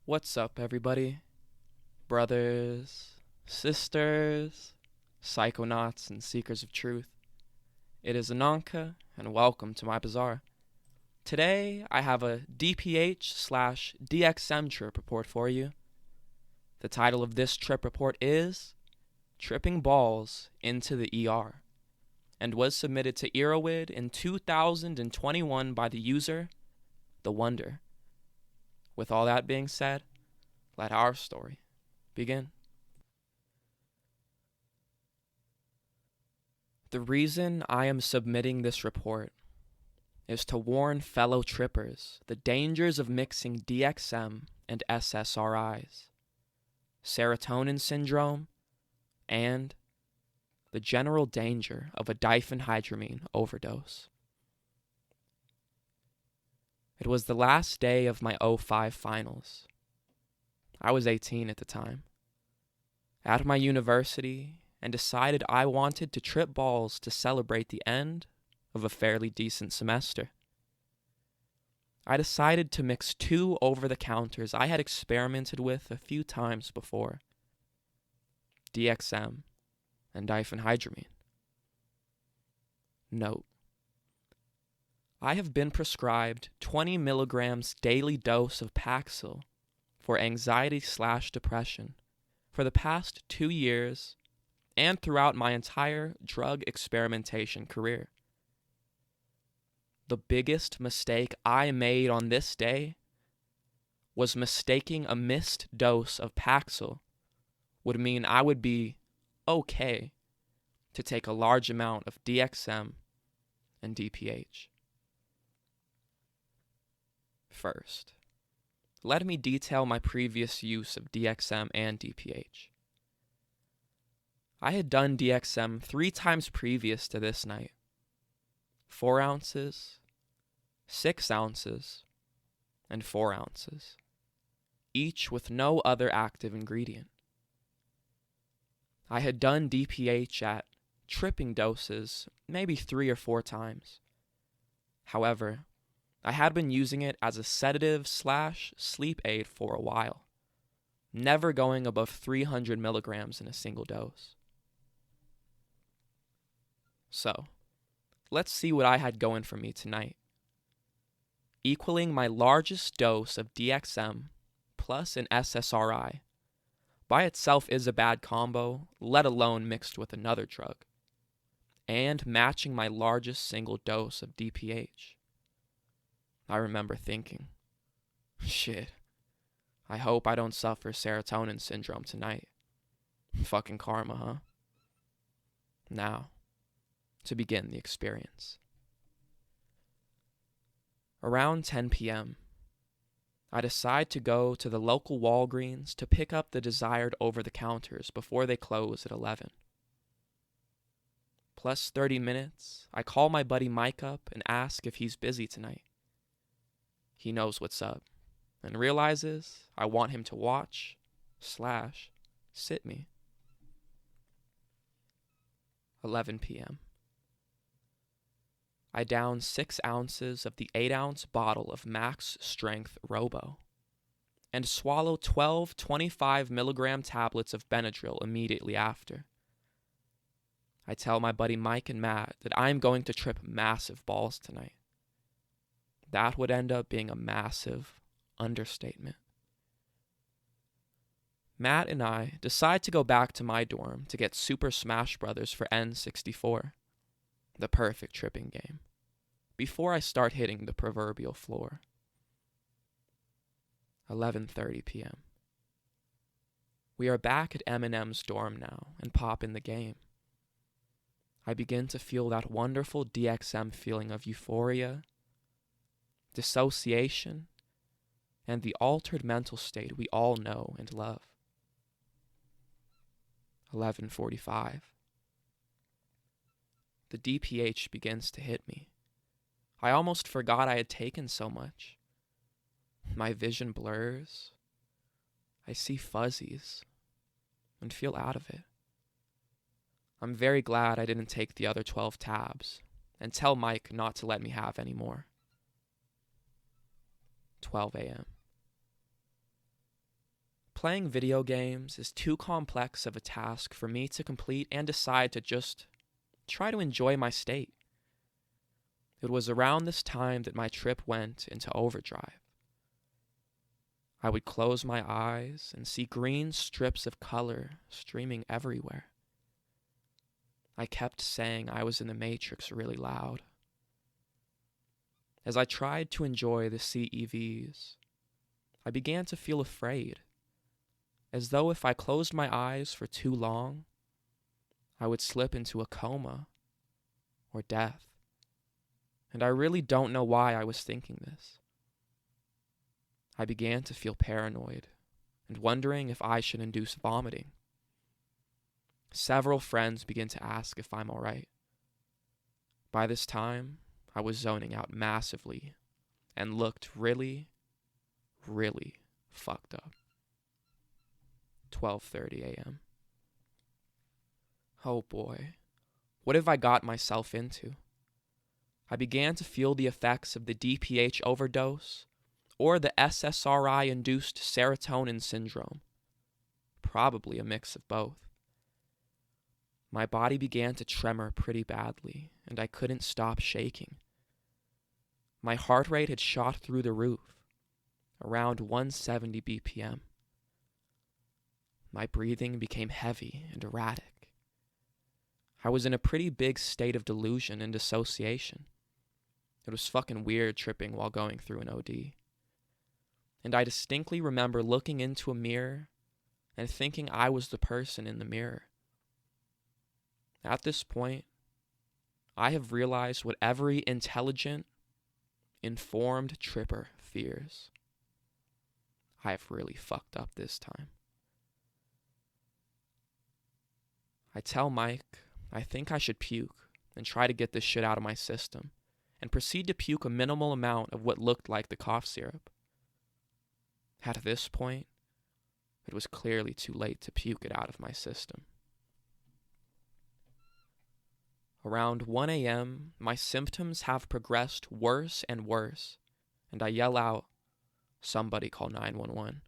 What's up, everybody? Brothers, sisters, psychonauts, and seekers of truth. It is Ananka, and welcome to my bazaar. Today, I have a DPH/DXM trip report for you. The title of this trip report is Tripping Balls into the ER, and was submitted to Erowid in 2021 by the user, The Wonder. With all that being said, let our story begin. The reason I am submitting this report is to warn fellow trippers the dangers of mixing DXM and SSRIs, serotonin syndrome, and the general danger of a diphenhydramine overdose. It was the last day of my 05 finals. I was 18 at the time, at my university, and decided I wanted to trip balls to celebrate the end of a fairly decent semester. I decided to mix two over-the-counters I had experimented with a few times before, DXM and diphenhydramine. Note: I have been prescribed 20 milligrams daily dose of Paxil for anxiety/depression for the past 2 years and throughout my entire drug experimentation career. The biggest mistake I made on this day was mistaking a missed dose of Paxil would mean I would be okay to take a large amount of DXM and DPH. First, let me detail my previous use of DXM and DPH. I had done DXM 3 times previous to this night. 4 ounces, 6 ounces, and 4 ounces, each with no other active ingredient. I had done DPH at tripping doses maybe 3 or 4 times. However, I had been using it as a sedative/sleep aid for a while, never going above 300 milligrams in a single dose. So, let's see what I had going for me tonight. Equaling my largest dose of DXM plus an SSRI by itself is a bad combo, let alone mixed with another drug, and matching my largest single dose of DPH. I remember thinking, shit, I hope I don't suffer serotonin syndrome tonight. Fucking karma, huh? Now, to begin the experience. Around 10 p.m., I decide to go to the local Walgreens to pick up the desired over-the-counters before they close at 11. Plus 30 minutes, I call my buddy Mike up and ask if he's busy tonight. He knows what's up and realizes I want him to watch/sit me. 11 p.m. I down 6 ounces of the 8-ounce bottle of Max Strength Robo and swallow 12 25 milligram tablets of Benadryl immediately after. I tell my buddy Mike and Matt that I'm going to trip massive balls tonight. That would end up being a massive understatement. Matt and I decide to go back to my dorm to get Super Smash Bros. For N64, the perfect tripping game, before I start hitting the proverbial floor. 11:30 p.m. We are back at Eminem's dorm now and pop in the game. I begin to feel that wonderful DXM feeling of euphoria, dissociation, and the altered mental state we all know and love. 11:45. The DPH begins to hit me. I almost forgot I had taken so much. My vision blurs. I see fuzzies and feel out of it. I'm very glad I didn't take the other 12 tabs and tell Mike not to let me have any more. 12 a.m. Playing video games is too complex of a task for me to complete and decide to just try to enjoy my state. It was around this time that my trip went into overdrive. I would close my eyes and see green strips of color streaming everywhere. I kept saying I was in the Matrix really loud. As I tried to enjoy the CEVs, I began to feel afraid, as though if I closed my eyes for too long, I would slip into a coma or death. And I really don't know why I was thinking this. I began to feel paranoid and wondering if I should induce vomiting. Several friends began to ask if I'm all right. By this time, I was zoning out massively and looked really, really fucked up. 12:30 a.m. Oh boy, what have I got myself into? I began to feel the effects of the DPH overdose or the SSRI-induced serotonin syndrome. Probably a mix of both. My body began to tremor pretty badly, and I couldn't stop shaking. My heart rate had shot through the roof, around 170 BPM. My breathing became heavy and erratic. I was in a pretty big state of delusion and dissociation. It was fucking weird tripping while going through an OD. And I distinctly remember looking into a mirror and thinking I was the person in the mirror. At this point, I have realized what every intelligent, informed tripper fears. I have really fucked up this time. I tell Mike I think I should puke and try to get this shit out of my system, and proceed to puke a minimal amount of what looked like the cough syrup. At this point, it was clearly too late to puke it out of my system. Around 1 a.m., my symptoms have progressed worse and worse, and I yell out, "Somebody call 911."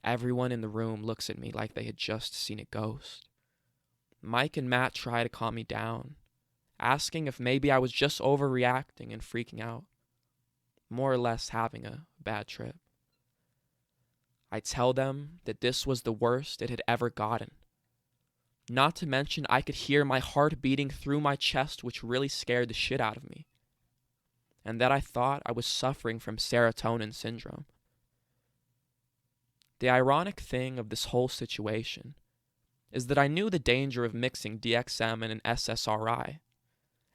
Everyone in the room looks at me like they had just seen a ghost. Mike and Matt try to calm me down, asking if maybe I was just overreacting and freaking out, more or less having a bad trip. I tell them that this was the worst it had ever gotten. Not to mention I could hear my heart beating through my chest, which really scared the shit out of me, and that I thought I was suffering from serotonin syndrome. The ironic thing of this whole situation is that I knew the danger of mixing DXM and an SSRI,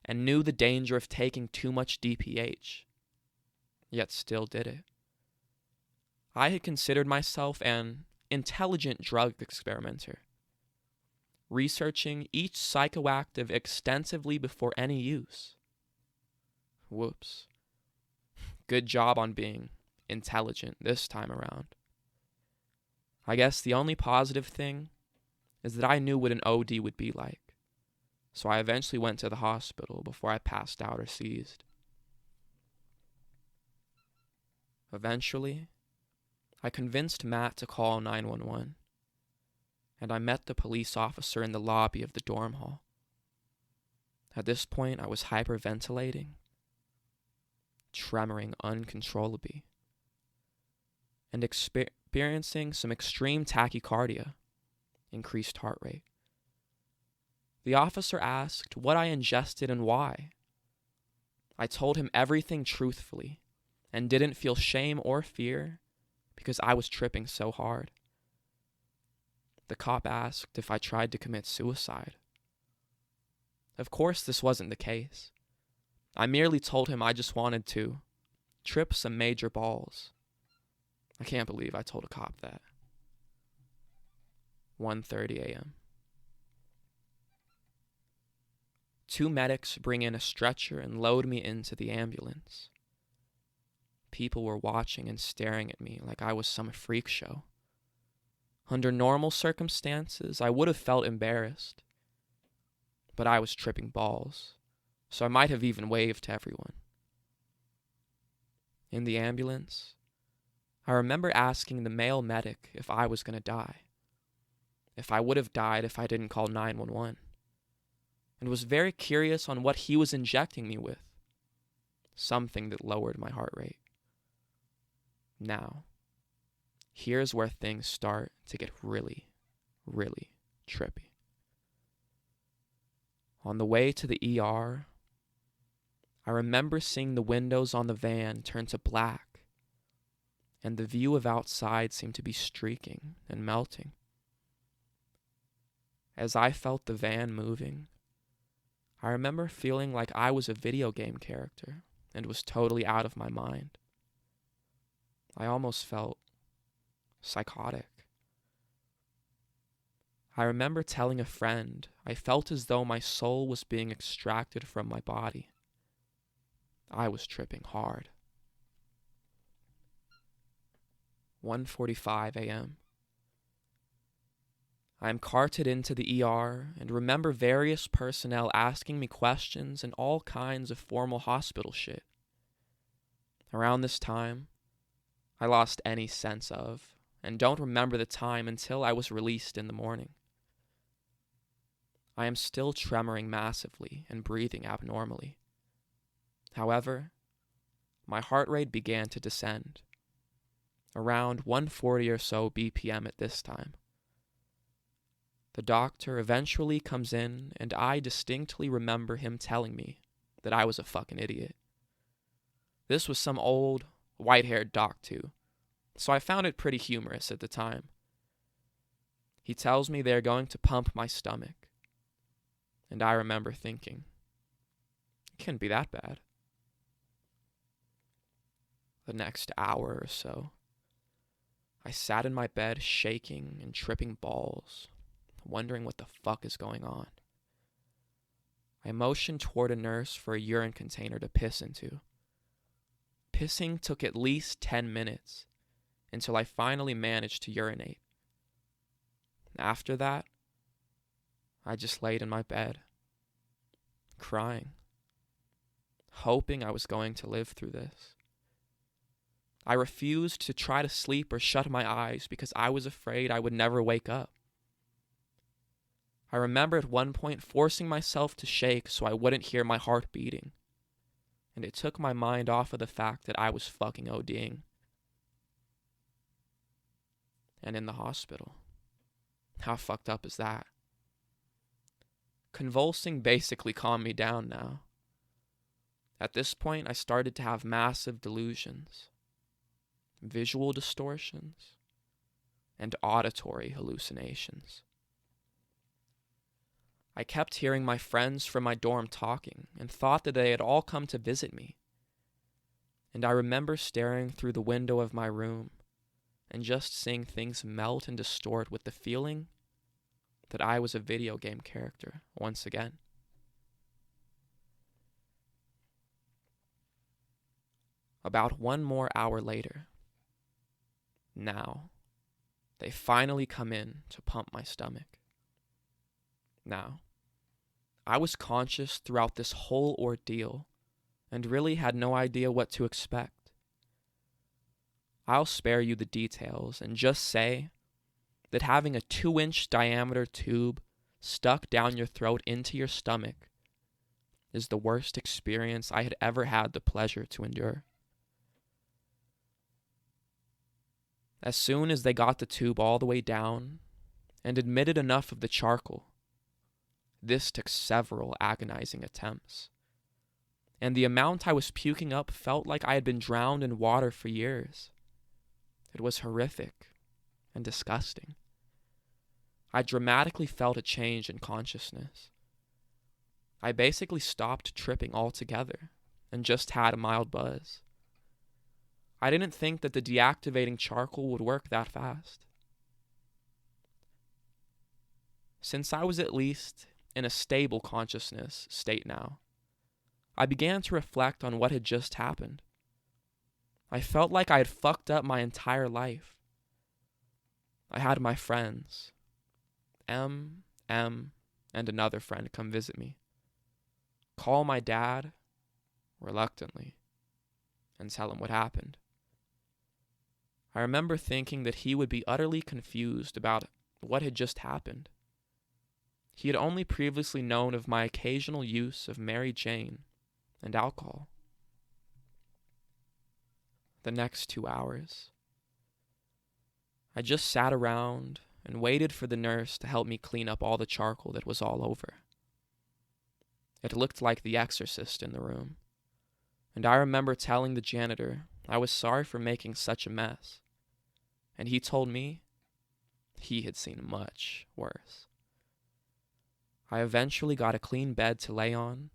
and knew the danger of taking too much DPH, yet still did it. I had considered myself an intelligent drug experimenter, researching each psychoactive extensively before any use. Whoops. Good job on being intelligent this time around. I guess the only positive thing is that I knew what an OD would be like, so I eventually went to the hospital before I passed out or seized. Eventually, I convinced Matt to call 911, and I met the police officer in the lobby of the dorm hall. At this point, I was hyperventilating, tremoring uncontrollably, and experiencing some extreme tachycardia, increased heart rate. The officer asked what I ingested and why. I told him everything truthfully and didn't feel shame or fear because I was tripping so hard. The cop asked if I tried to commit suicide. Of course, this wasn't the case. I merely told him I just wanted to trip some major balls. I can't believe I told a cop that. 1:30 a.m. 2 medics bring in a stretcher and load me into the ambulance. People were watching and staring at me like I was some freak show. Under normal circumstances, I would have felt embarrassed, but I was tripping balls, so I might have even waved to everyone. In the ambulance, I remember asking the male medic if I was going to die, if I would have died if I didn't call 911, and was very curious on what he was injecting me with, something that lowered my heart rate. Now, here's where things start to get really, really trippy. On the way to the ER, I remember seeing the windows on the van turn to black, and the view of outside seemed to be streaking and melting. As I felt the van moving, I remember feeling like I was a video game character and was totally out of my mind. I almost felt psychotic. I remember telling a friend I felt as though my soul was being extracted from my body. I was tripping hard. 1:45 a.m. I am carted into the ER and remember various personnel asking me questions and all kinds of formal hospital shit. Around this time, I lost any sense of and don't remember the time until I was released in the morning. I am still tremoring massively and breathing abnormally. However, my heart rate began to descend, around 140 or so BPM at this time. The doctor eventually comes in, and I distinctly remember him telling me that I was a fucking idiot. This was some old, white-haired doc too, so I found it pretty humorous at the time. He tells me they're going to pump my stomach, and I remember thinking, it can't be that bad. The next hour or so, I sat in my bed shaking and tripping balls, wondering what the fuck is going on. I motioned toward a nurse for a urine container to piss into. Pissing took at least 10 minutes until I finally managed to urinate. After that, I just laid in my bed, crying, hoping I was going to live through this. I refused to try to sleep or shut my eyes because I was afraid I would never wake up. I remember at one point forcing myself to shake so I wouldn't hear my heart beating, and it took my mind off of the fact that I was fucking ODing. And in the hospital. How fucked up is that? Convulsing basically calmed me down now. At this point, I started to have massive delusions, visual distortions, and auditory hallucinations. I kept hearing my friends from my dorm talking and thought that they had all come to visit me. And I remember staring through the window of my room and just seeing things melt and distort with the feeling that I was a video game character once again. About 1 more hour later, now, they finally come in to pump my stomach. Now, I was conscious throughout this whole ordeal and really had no idea what to expect. I'll spare you the details and just say that having a 2-inch diameter tube stuck down your throat into your stomach is the worst experience I had ever had the pleasure to endure. As soon as they got the tube all the way down and admitted enough of the charcoal, this took several agonizing attempts, and the amount I was puking up felt like I had been drowned in water for years. It was horrific and disgusting. I dramatically felt a change in consciousness. I basically stopped tripping altogether and just had a mild buzz. I didn't think that the deactivating charcoal would work that fast. Since I was at least in a stable consciousness state now, I began to reflect on what had just happened. I felt like I had fucked up my entire life. I had my friends, M, and another friend come visit me, call my dad, reluctantly, and tell him what happened. I remember thinking that he would be utterly confused about what had just happened. He had only previously known of my occasional use of Mary Jane and alcohol. The next 2 hours, I just sat around and waited for the nurse to help me clean up all the charcoal that was all over. It looked like The Exorcist in the room, and I remember telling the janitor I was sorry for making such a mess, and he told me he had seen much worse. I eventually got a clean bed to lay on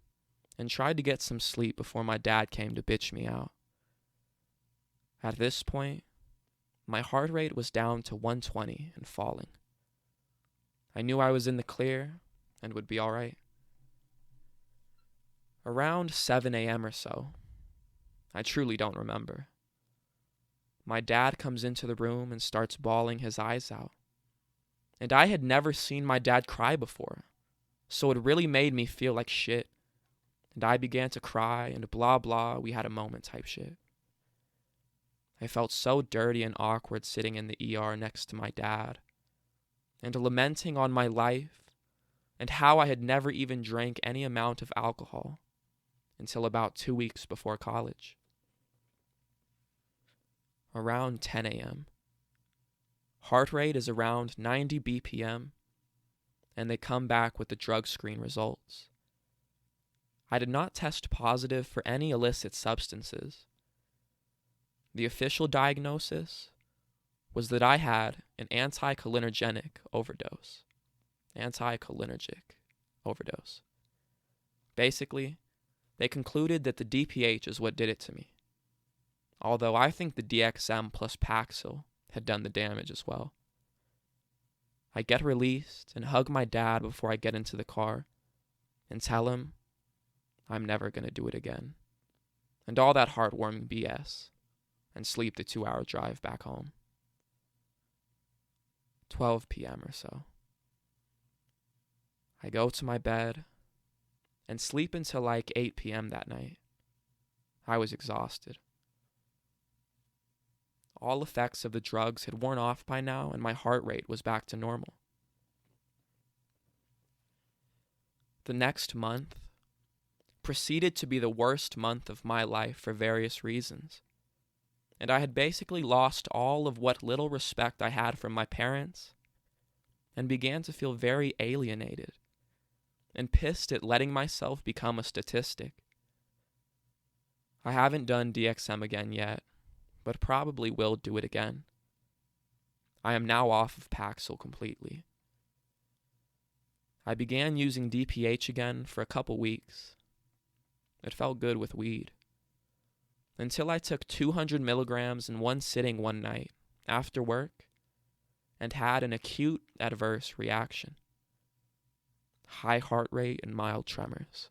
and tried to get some sleep before my dad came to bitch me out. At this point, my heart rate was down to 120 and falling. I knew I was in the clear and would be all right. Around 7 a.m. or so, I truly don't remember, my dad comes into the room and starts bawling his eyes out. And I had never seen my dad cry before, so it really made me feel like shit. And I began to cry and blah blah, we had a moment type shit. I felt so dirty and awkward sitting in the ER next to my dad and lamenting on my life and how I had never even drank any amount of alcohol until about 2 weeks before college. Around 10 a.m. Heart rate is around 90 BPM, and they come back with the drug screen results. I did not test positive for any illicit substances. The official diagnosis was that I had an anticholinergic overdose. Basically, they concluded that the DPH is what did it to me. Although I think the DXM plus Paxil had done the damage as well. I get released and hug my dad before I get into the car and tell him I'm never going to do it again. And all that heartwarming BS, and sleep the 2-hour drive back home. 12 p.m. or so. I go to my bed and sleep until like 8 p.m. that night. I was exhausted. All effects of the drugs had worn off by now, and my heart rate was back to normal. The next month proceeded to be the worst month of my life for various reasons, and I had basically lost all of what little respect I had from my parents and began to feel very alienated and pissed at letting myself become a statistic. I haven't done DXM again yet, but probably will do it again. I am now off of Paxil completely. I began using DPH again for a couple weeks. It felt good with weed. Until I took 200 milligrams in one sitting one night after work and had an acute adverse reaction. High heart rate and mild tremors.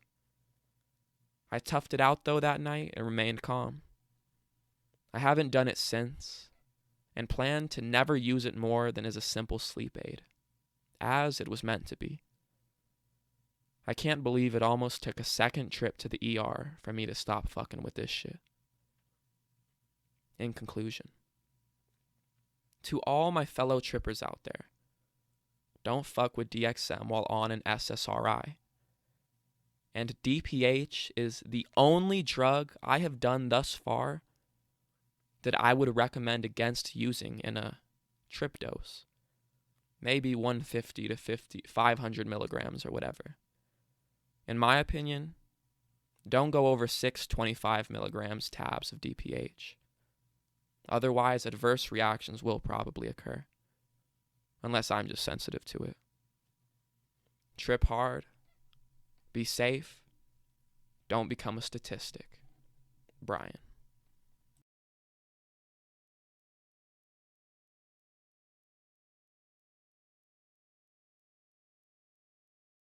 I toughed it out though that night and remained calm. I haven't done it since, and plan to never use it more than as a simple sleep aid, as it was meant to be. I can't believe it almost took a second trip to the ER for me to stop fucking with this shit. In conclusion, to all my fellow trippers out there, don't fuck with DXM while on an SSRI. And DPH is the only drug I have done thus far that I would recommend against using in a trip dose. Maybe 150 to 500 milligrams or whatever. In my opinion, don't go over 625 milligrams tabs of DPH. Otherwise, adverse reactions will probably occur. Unless I'm just sensitive to it. Trip hard. Be safe. Don't become a statistic. Brian.